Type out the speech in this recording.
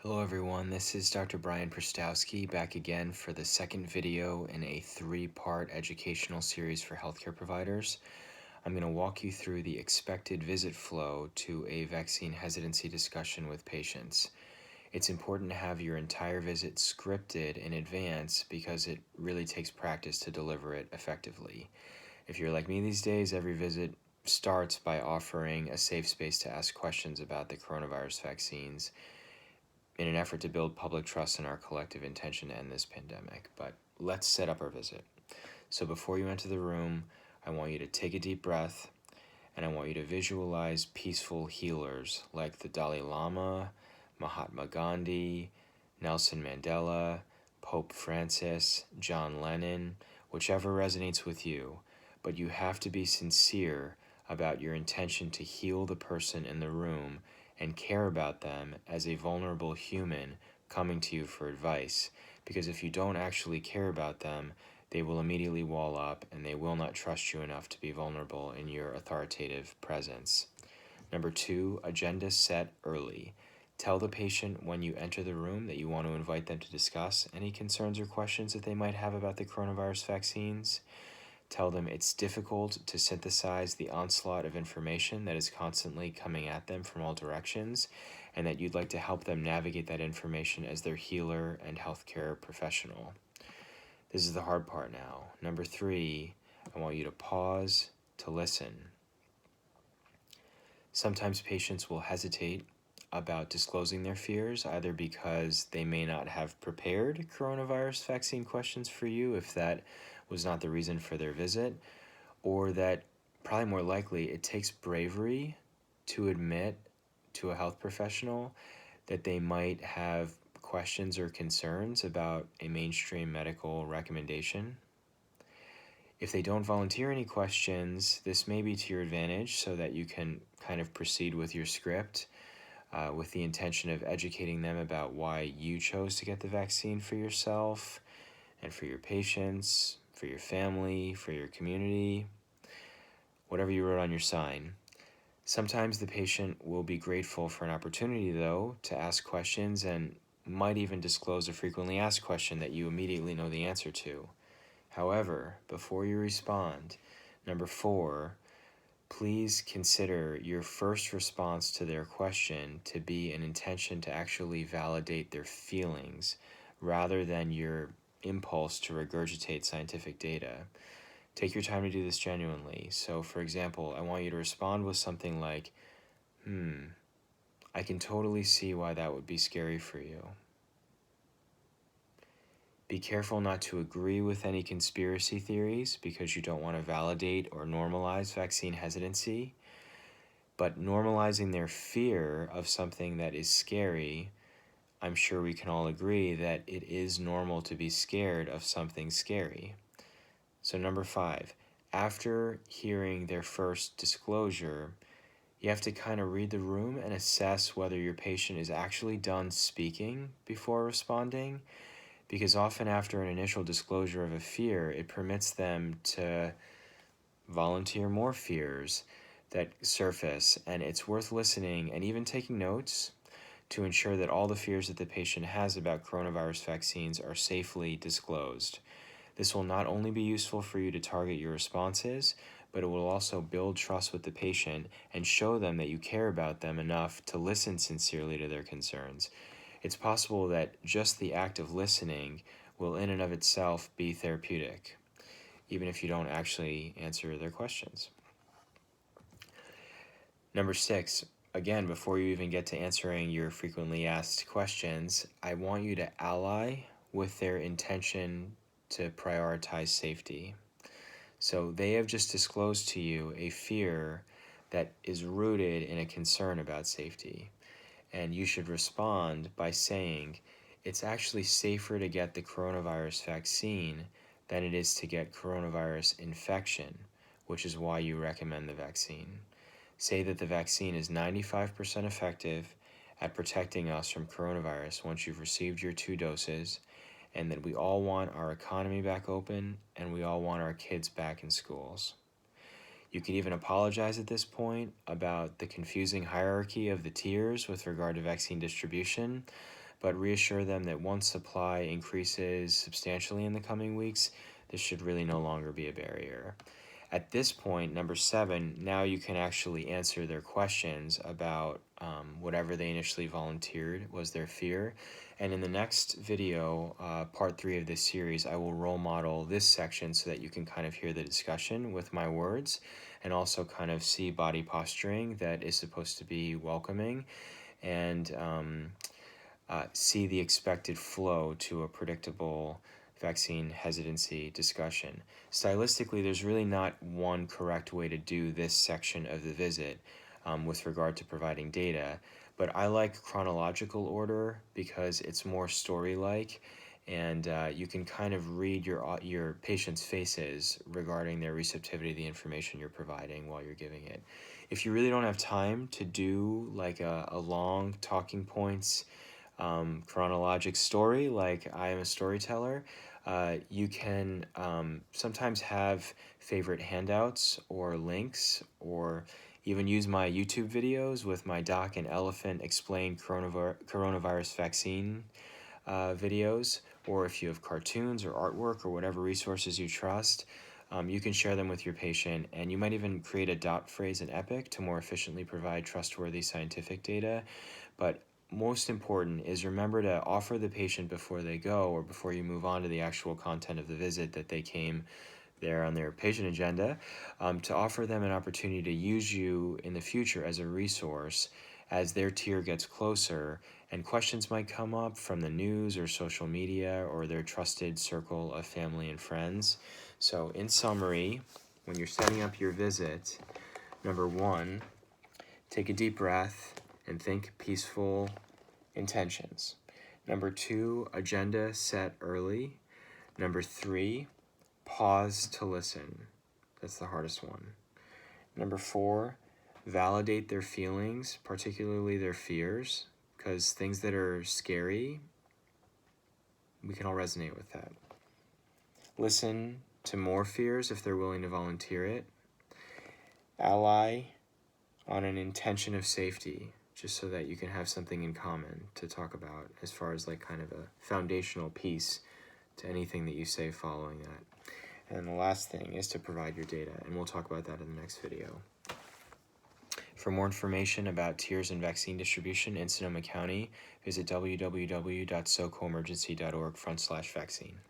Hello everyone, this is Dr. Brian Prostowski back again for the second video in a three-part educational series for healthcare providers. I'm going to walk you through the expected visit flow to a vaccine hesitancy discussion with patients. It's important to have your entire visit scripted in advance because it really takes practice to deliver it effectively. If you're like me these days, every visit starts by offering a safe space to ask questions about the coronavirus vaccines in an effort to build public trust in our collective intention to end this pandemic. But let's set up our visit. So before you enter the room, I want you to take a deep breath and I want you to visualize peaceful healers like the Dalai Lama, Mahatma Gandhi, Nelson Mandela, Pope Francis, John Lennon, whichever resonates with you. But you have to be sincere about your intention to heal the person in the room and care about them as a vulnerable human coming to you for advice. Because if you don't actually care about them, they will immediately wall up and they will not trust you enough to be vulnerable in your authoritative presence. Number 2, agenda set early. Tell the patient when you enter the room that you want to invite them to discuss any concerns or questions that they might have about the coronavirus vaccines. Tell them it's difficult to synthesize the onslaught of information that is constantly coming at them from all directions, and that you'd like to help them navigate that information as their healer and healthcare professional. This is the hard part now. Number 3, I want you to pause to listen. Sometimes patients will hesitate about disclosing their fears, either because they may not have prepared coronavirus vaccine questions for you if that was not the reason for their visit, or that probably more likely it takes bravery to admit to a health professional that they might have questions or concerns about a mainstream medical recommendation. If they don't volunteer any questions, this may be to your advantage so that you can kind of proceed with your script with the intention of educating them about why you chose to get the vaccine for yourself and for your patients, for your family, for your community, whatever you wrote on your sign. Sometimes the patient will be grateful for an opportunity, though, to ask questions and might even disclose a frequently asked question that you immediately know the answer to. However, before you respond, number 4, please consider your first response to their question to be an intention to actually validate their feelings rather than your impulse to regurgitate scientific data. Take your time to do this genuinely. So, for example, I want you to respond with something like, I can totally see why that would be scary for you. Be careful not to agree with any conspiracy theories because you don't want to validate or normalize vaccine hesitancy. But normalizing their fear of something that is scary, I'm sure we can all agree that it is normal to be scared of something scary. So number 5, after hearing their first disclosure, you have to kind of read the room and assess whether your patient is actually done speaking before responding, because often after an initial disclosure of a fear, it permits them to volunteer more fears that surface, and it's worth listening and even taking notes to ensure that all the fears that the patient has about coronavirus vaccines are safely disclosed. This will not only be useful for you to target your responses, but it will also build trust with the patient and show them that you care about them enough to listen sincerely to their concerns. It's possible that just the act of listening will in and of itself be therapeutic, even if you don't actually answer their questions. Number 6, again, before you even get to answering your frequently asked questions, I want you to ally with their intention to prioritize safety. So they have just disclosed to you a fear that is rooted in a concern about safety. And you should respond by saying, it's actually safer to get the coronavirus vaccine than it is to get coronavirus infection, which is why you recommend the vaccine. Say that the vaccine is 95% effective at protecting us from coronavirus once you've received your 2 doses, and that we all want our economy back open and we all want our kids back in schools. You could even apologize at this point about the confusing hierarchy of the tiers with regard to vaccine distribution, but reassure them that once supply increases substantially in the coming weeks, this should really no longer be a barrier. At this point, number 7, now you can actually answer their questions about whatever they initially volunteered was their fear. And in the next video, part 3 of this series, I will role model this section so that you can kind of hear the discussion with my words and also kind of see body posturing that is supposed to be welcoming, and see the expected flow to a predictable vaccine hesitancy discussion. Stylistically, there's really not one correct way to do this section of the visit with regard to providing data, but I like chronological order because it's more story-like, and you can kind of read your patient's faces regarding their receptivity to the information you're providing while you're giving it. If you really don't have time to do like a long talking points chronologic story, like I am a storyteller, you can sometimes have favorite handouts or links, or even use my YouTube videos with my Doc and Elephant explain coronavirus vaccine videos, or if you have cartoons or artwork or whatever resources you trust, you can share them with your patient, and you might even create a dot phrase in Epic to more efficiently provide trustworthy scientific data. But most important is remember to offer the patient before they go, or before you move on to the actual content of the visit that they came there on their patient agenda, to offer them an opportunity to use you in the future as a resource as their tier gets closer and questions might come up from the news or social media or their trusted circle of family and friends. So in summary, when you're setting up your visit, number 1, take a deep breath and think peaceful intentions. Number 2, agenda set early. Number 3, pause to listen. That's the hardest one. Number 4, validate their feelings, particularly their fears, because things that are scary, we can all resonate with that. Listen to more fears if they're willing to volunteer it. Ally on an intention of safety, just so that you can have something in common to talk about as far as like kind of a foundational piece to anything that you say following that. And the last thing is to provide your data, and we'll talk about that in the next video. For more information about tiers and vaccine distribution in Sonoma County, visit www.socoemergency.org/vaccine.